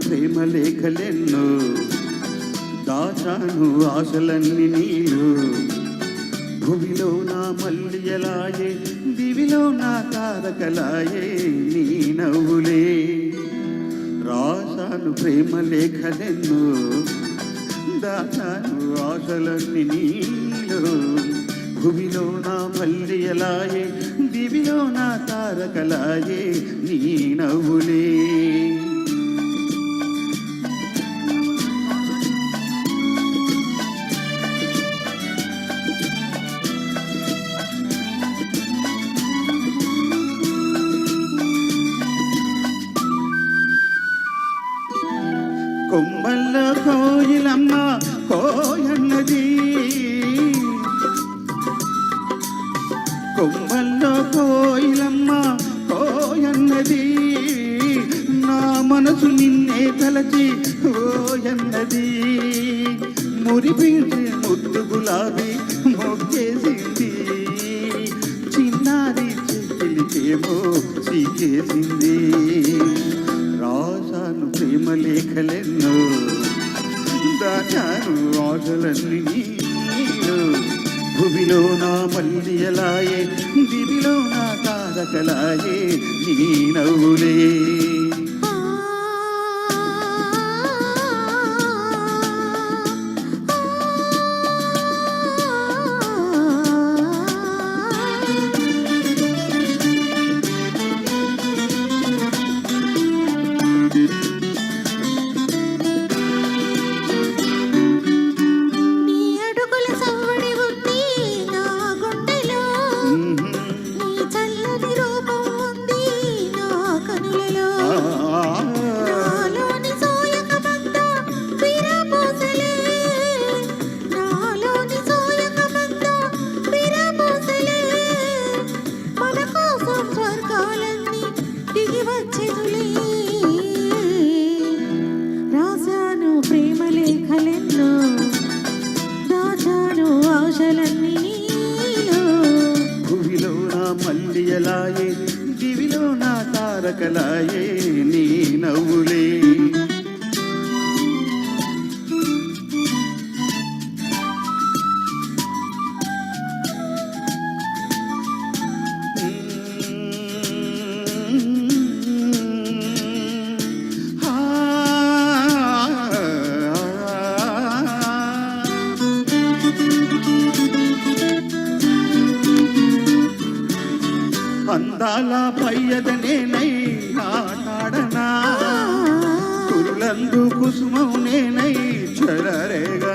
ప్రేమ లేఖలెన్నో దాచాను ఆశలన్నీ నీలో భూమిలో నా మల్లియలాయే దివిలో నా తారకలాయే నీ నవ్వులే రాశాను ప్రేమ లేఖలెన్నో దాచాను ఆశలన్నీ నీలో భూమిలో నా మల్లియలాయే దివిలో నా తారకలాయే నీ నవ్వులే కొమ్మల్లో కోయిలమ్మ కోయన్నది కొమ్మల్లో కోయిలమ్మ కోయన్నది నా మనసు నిన్నే తలచి ఓయన్నది మురిపించే ముద్దు గులాబీ మొక్కేసింది చిన్నారి చెక్కిలికేమో చీకేసింది రాశాను ప్రేమ లేఖలెన్నో దాచాను ఆశలన్నీ నీలో భూమిలో నా మల్లియలాయే దివిలో నా తారకలాయే నీ నవ్వులే ప్రేమ లేఖలెన్నో దాచాను ఆశలన్నీ నీలో భూమిలో నా మల్లియలాయే దివిలో నా తారకలాయే నీ నవ్వులే అందాల పయ్యదనేనై ఆటాడనా కురులందు కుసుమం నేనై చలరేగ